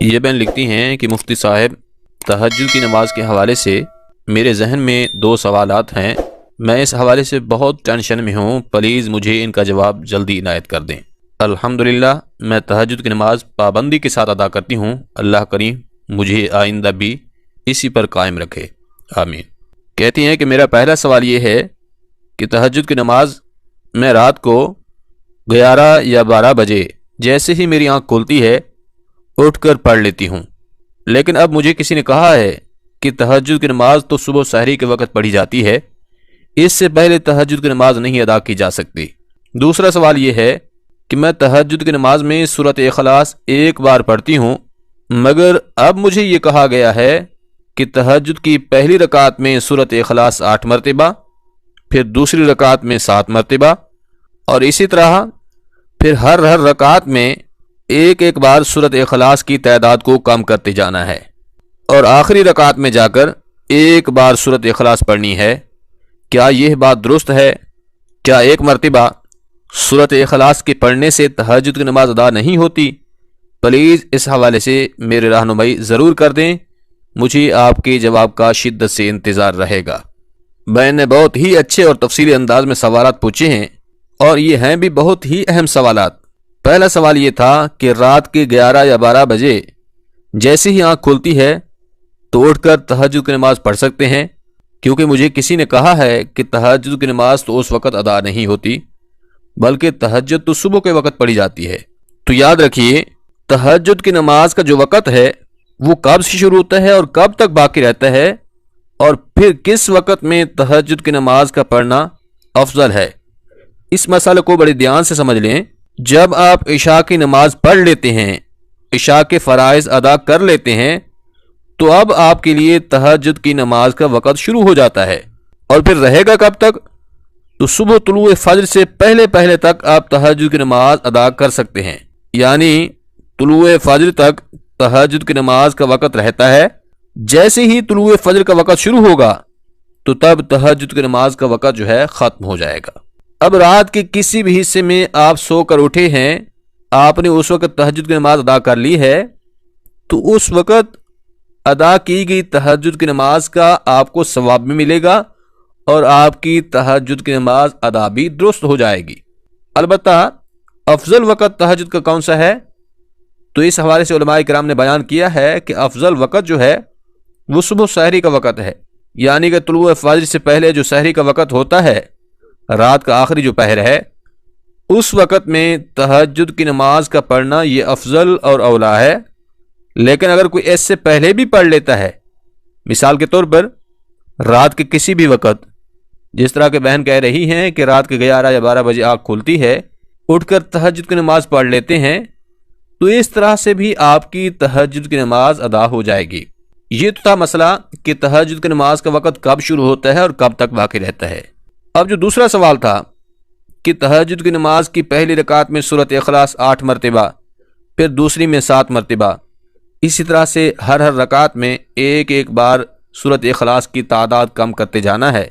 یہ بہن لکھتی ہیں کہ مفتی صاحب، تہجد کی نماز کے حوالے سے میرے ذہن میں 2 سوالات ہیں۔ میں اس حوالے سے بہت ٹینشن میں ہوں، پلیز مجھے ان کا جواب جلدی عنایت کر دیں۔ الحمدللہ میں تہجد کی نماز پابندی کے ساتھ ادا کرتی ہوں۔ اللہ کریم مجھے آئندہ بھی اسی پر قائم رکھے، آمین۔ کہتی ہیں کہ میرا پہلا سوال یہ ہے کہ تہجد کی نماز میں رات کو 11 یا 12 بجے جیسے ہی میری آنکھ کھلتی ہے اٹھ کر پڑھ لیتی ہوں، لیکن اب مجھے کسی نے کہا ہے کہ تہجد کی نماز تو صبح سحری کے وقت پڑھی جاتی ہے، اس سے پہلے تہجد کی نماز نہیں ادا کی جا سکتی۔ دوسرا سوال یہ ہے کہ میں تہجد کی نماز میں سورۃ اخلاص 1 بار پڑھتی ہوں، مگر اب مجھے یہ کہا گیا ہے کہ تہجد کی پہلی رکعت میں سورۃ اخلاص 8 مرتبہ، پھر دوسری رکعت میں 7 مرتبہ، اور اسی طرح پھر ہر رکعت میں ایک بار سورۃ اخلاص کی تعداد کو کم کرتے جانا ہے، اور آخری رکعت میں جا کر 1 بار سورۃ اخلاص پڑھنی ہے۔ کیا یہ بات درست ہے؟ کیا 1 مرتبہ سورۃ اخلاص کے پڑھنے سے تہجد کی نماز ادا نہیں ہوتی؟ پلیز اس حوالے سے میرے رہنمائی ضرور کر دیں، مجھے آپ کے جواب کا شدت سے انتظار رہے گا۔ میں نے بہت ہی اچھے اور تفصیلی انداز میں سوالات پوچھے ہیں، اور یہ ہیں بھی بہت ہی اہم سوالات۔ پہلا سوال یہ تھا کہ رات کے 11 یا 12 بجے جیسے ہی آنکھ کھلتی ہے تو اٹھ کر تہجد کی نماز پڑھ سکتے ہیں، کیونکہ مجھے کسی نے کہا ہے کہ تہجد کی نماز تو اس وقت ادا نہیں ہوتی، بلکہ تہجد تو صبح کے وقت پڑھی جاتی ہے۔ تو یاد رکھیے، تہجد کی نماز کا جو وقت ہے وہ کب سے شروع ہوتا ہے اور کب تک باقی رہتا ہے، اور پھر کس وقت میں تہجد کی نماز کا پڑھنا افضل ہے، اس مسئلے کو بڑے دھیان سے سمجھ لیں۔ جب آپ عشاء کی نماز پڑھ لیتے ہیں، عشاء کے فرائض ادا کر لیتے ہیں، تو اب آپ کے لیے تہجد کی نماز کا وقت شروع ہو جاتا ہے، اور پھر رہے گا کب تک؟ تو صبح طلوع فجر سے پہلے تک آپ تہجد کی نماز ادا کر سکتے ہیں، یعنی طلوع فجر تک تہجد کی نماز کا وقت رہتا ہے۔ جیسے ہی طلوع فجر کا وقت شروع ہوگا تو تب تہجد کی نماز کا وقت جو ہے ختم ہو جائے گا۔ اب رات کے کسی بھی حصے میں آپ سو کر اٹھے ہیں، آپ نے اس وقت تہجد کی نماز ادا کر لی ہے، تو اس وقت ادا کی گئی تہجد کی نماز کا آپ کو ثواب بھی ملے گا، اور آپ کی تہجد کی نماز ادا بھی درست ہو جائے گی۔ البتہ افضل وقت تہجد کا کون سا ہے؟ تو اس حوالے سے علماء کرام نے بیان کیا ہے کہ افضل وقت جو ہے وہ صبح سحری کا وقت ہے، یعنی کہ طلوع فجر سے پہلے جو سحری کا وقت ہوتا ہے، رات کا آخری جو پہر ہے، اس وقت میں تہجد کی نماز کا پڑھنا یہ افضل اور اولا ہے۔ لیکن اگر کوئی اس سے پہلے بھی پڑھ لیتا ہے، مثال کے طور پر رات کے کسی بھی وقت، جس طرح کہ بہن کہہ رہی ہیں کہ رات کے 11 یا 12 بجے آنکھ کھلتی ہے، اٹھ کر تہجد کی نماز پڑھ لیتے ہیں، تو اس طرح سے بھی آپ کی تہجد کی نماز ادا ہو جائے گی۔ یہ تو تھا مسئلہ کہ تہجد کی نماز کا وقت کب شروع ہوتا ہے اور کب تک باقی رہتا ہے۔ اب جو دوسرا سوال تھا کہ تہجد کی نماز کی پہلی رکعت میں سورۃ اخلاص 8 مرتبہ، پھر دوسری میں 7 مرتبہ، اسی طرح سے ہر رکعت میں ایک بار سورۃ اخلاص کی تعداد کم کرتے جانا ہے،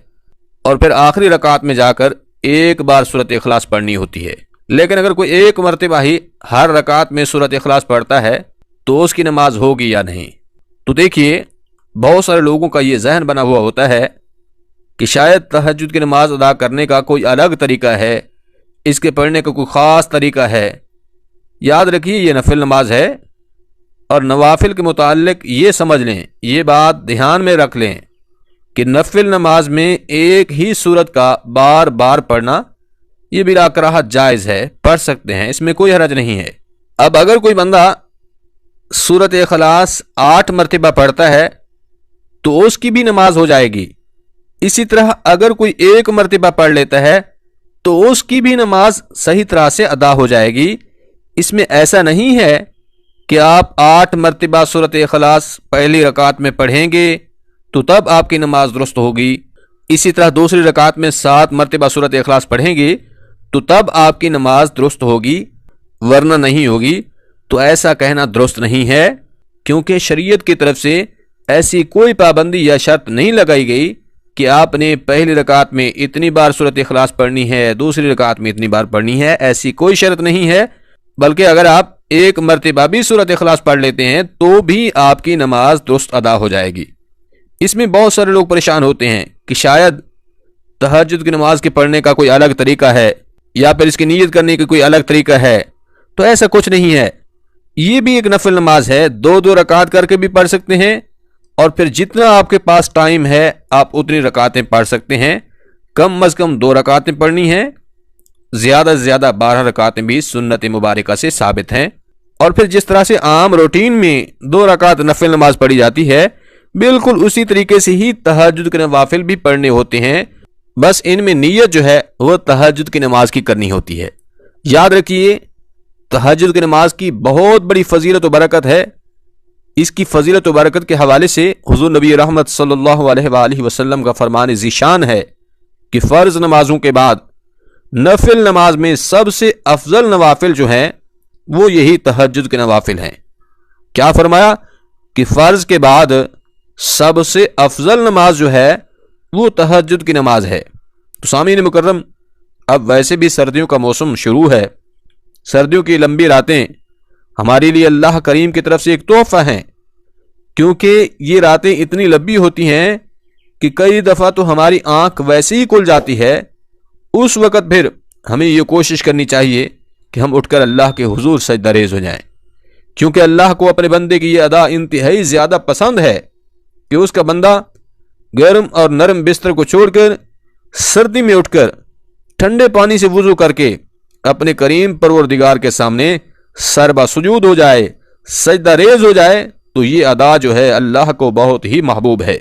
اور پھر آخری رکعت میں جا کر 1 بار سورۃ اخلاص پڑھنی ہوتی ہے۔ لیکن اگر کوئی 1 مرتبہ ہی ہر رکعت میں سورۃ اخلاص پڑھتا ہے تو اس کی نماز ہوگی یا نہیں؟ تو دیکھیے، بہت سارے لوگوں کا یہ ذہن بنا ہوا ہوتا ہے کہ شاید تہجد کی نماز ادا کرنے کا کوئی الگ طریقہ ہے، اس کے پڑھنے کا کوئی خاص طریقہ ہے۔ یاد رکھیے، یہ نفل نماز ہے، اور نوافل کے متعلق یہ سمجھ لیں، یہ بات دھیان میں رکھ لیں کہ نفل نماز میں ایک ہی سورت کا بار بار پڑھنا یہ بلا کراہت جائز ہے، پڑھ سکتے ہیں، اس میں کوئی حرج نہیں ہے۔ اب اگر کوئی بندہ سورۃ اخلاص 8 مرتبہ پڑھتا ہے تو اس کی بھی نماز ہو جائے گی۔ اسی طرح اگر کوئی 1 مرتبہ پڑھ لیتا ہے تو اس کی بھی نماز صحیح طرح سے ادا ہو جائے گی۔ اس میں ایسا نہیں ہے کہ آپ 8 مرتبہ سورۃ اخلاص پہلی رکعت میں پڑھیں گے تو تب آپ کی نماز درست ہوگی، اسی طرح دوسری رکعت میں 7 مرتبہ سورۃ اخلاص پڑھیں گے تو تب آپ کی نماز درست ہوگی، ورنہ نہیں ہوگی۔ تو ایسا کہنا درست نہیں ہے، کیونکہ شریعت کی طرف سے ایسی کوئی پابندی یا شرط نہیں لگائی گئی کہ آپ نے پہلی رکعت میں اتنی بار سورۃ اخلاص پڑھنی ہے، دوسری رکعت میں اتنی بار پڑھنی ہے، ایسی کوئی شرط نہیں ہے۔ بلکہ اگر آپ ایک مرتبہ بھی سورۃ اخلاص پڑھ لیتے ہیں تو بھی آپ کی نماز درست ادا ہو جائے گی۔ اس میں بہت سارے لوگ پریشان ہوتے ہیں کہ شاید تہجد کی نماز کے پڑھنے کا کوئی الگ طریقہ ہے یا پھر اس کی نیت کرنے کا کوئی الگ طریقہ ہے، تو ایسا کچھ نہیں ہے۔ یہ بھی ایک نفل نماز ہے، 2 رکعت کر کے بھی پڑھ سکتے ہیں، اور پھر جتنا آپ کے پاس ٹائم ہے آپ اتنی رکعتیں پڑھ سکتے ہیں۔ کم از کم 2 رکعتیں پڑھنی ہیں، زیادہ سے زیادہ 12 رکعتیں بھی سنت مبارکہ سے ثابت ہیں۔ اور پھر جس طرح سے عام روٹین میں 2 رکعت نفل نماز پڑھی جاتی ہے، بالکل اسی طریقے سے ہی تہجد کے نوافل بھی پڑھنے ہوتے ہیں، بس ان میں نیت جو ہے وہ تہجد کی نماز کی کرنی ہوتی ہے۔ یاد رکھیے، تہجد کی نماز کی بہت بڑی فضیلت و برکت ہے۔ اس کی فضیلت و برکت کے حوالے سے حضور نبی رحمت صلی اللہ علیہ وآلہ وسلم کا فرمان ذیشان ہے کہ فرض نمازوں کے بعد نفل نماز میں سب سے افضل نوافل جو ہیں وہ یہی تہجد کے نوافل ہیں۔ کیا فرمایا کہ فرض کے بعد سب سے افضل نماز جو ہے وہ تہجد کی نماز ہے۔ تو سامعین مکرم، اب ویسے بھی سردیوں کا موسم شروع ہے۔ سردیوں کی لمبی راتیں ہمارے لیے اللہ کریم کی طرف سے ایک تحفہ ہیں، کیونکہ یہ راتیں اتنی لمبی ہوتی ہیں کہ کئی دفعہ تو ہماری آنکھ ویسے ہی کھل جاتی ہے۔ اس وقت پھر ہمیں یہ کوشش کرنی چاہیے کہ ہم اٹھ کر اللہ کے حضور سجدہ ریز ہو جائیں، کیونکہ اللہ کو اپنے بندے کی یہ ادا انتہائی زیادہ پسند ہے کہ اس کا بندہ گرم اور نرم بستر کو چھوڑ کر سردی میں اٹھ کر ٹھنڈے پانی سے وضو کر کے اپنے کریم پروردگار کے سامنے سربا سجود ہو جائے، سجدہ ریز ہو جائے، تو یہ ادا جو ہے اللہ کو بہت ہی محبوب ہے۔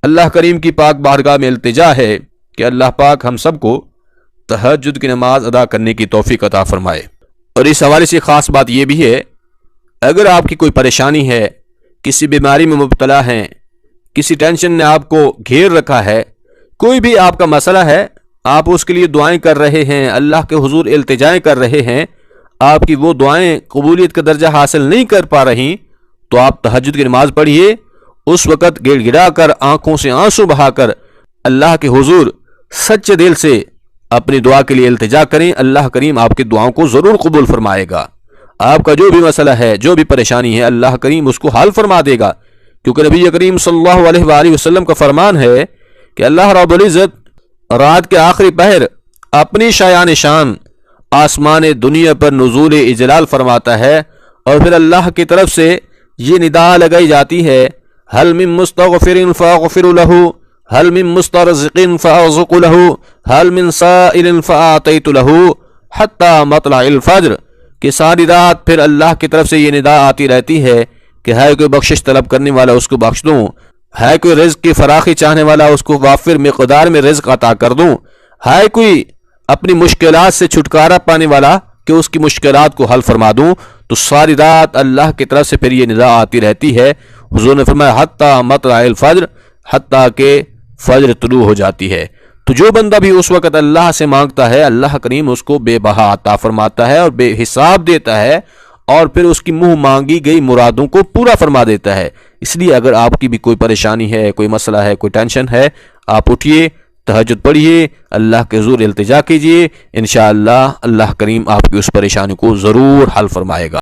اللہ کریم کی پاک بارگاہ میں التجا ہے کہ اللہ پاک ہم سب کو تہجد کی نماز ادا کرنے کی توفیق عطا فرمائے۔ اور اس حوالے سے خاص بات یہ بھی ہے، اگر آپ کی کوئی پریشانی ہے، کسی بیماری میں مبتلا ہیں، کسی ٹینشن نے آپ کو گھیر رکھا ہے، کوئی بھی آپ کا مسئلہ ہے، آپ اس کے لیے دعائیں کر رہے ہیں، اللہ کے حضور التجائیں کر رہے ہیں، آپ کی وہ دعائیں قبولیت کا درجہ حاصل نہیں کر پا رہی، تو آپ تہجد کی نماز پڑھیے۔ اس وقت گڑ گڑا کر، آنکھوں سے آنسو بہا کر اللہ کے حضور سچے دل سے اپنی دعا کے لیے التجا کریں۔ اللہ کریم آپ کی دعاؤں کو ضرور قبول فرمائے گا۔ آپ کا جو بھی مسئلہ ہے، جو بھی پریشانی ہے، اللہ کریم اس کو حل فرما دے گا، کیونکہ نبی کریم صلی اللہ علیہ وآلہ وسلم کا فرمان ہے کہ اللہ رب العزت رات کے آخری پہر اپنی شایان شان آسمان دنیا پر نزول اجلال فرماتا ہے، اور پھر اللہ کی طرف سے یہ ندا لگائی جاتی ہے، حل من مستغفر فاغفر له، حل من مسترزق فارزق له، حل من سائل فاعطیت له حتی مطلع الفجر، کہ ساری رات پھر اللہ کی طرف سے یہ ندا آتی رہتی ہے کہ ہے کوئی بخشش طلب کرنے والا اس کو بخش دوں، ہے کوئی رزق کی فراخی چاہنے والا اس کو وافر مقدار میں رزق عطا کر دوں، ہے کوئی اپنی مشکلات سے چھٹکارا پانے والا کہ اس کی مشکلات کو حل فرما دوں۔ تو ساری رات اللہ کی طرف سے پھر یہ ندا آتی رہتی ہے۔ حضور نے فرمایا حتی مطلع الفجر، حتیٰ کہ فجر طلوع ہو جاتی ہے۔ تو جو بندہ بھی اس وقت اللہ سے مانگتا ہے، اللہ کریم اس کو بے بہا عطا فرماتا ہے اور بے حساب دیتا ہے، اور پھر اس کی منہ مانگی گئی مرادوں کو پورا فرما دیتا ہے۔ اس لیے اگر آپ کی بھی کوئی پریشانی ہے، کوئی مسئلہ ہے، کوئی ٹینشن ہے، آپ اٹھیے، تہجد پڑھیے، اللہ کے حضور التجا کیجیے، انشاءاللہ اللہ کریم آپ کی اس پریشانی کو ضرور حل فرمائے گا۔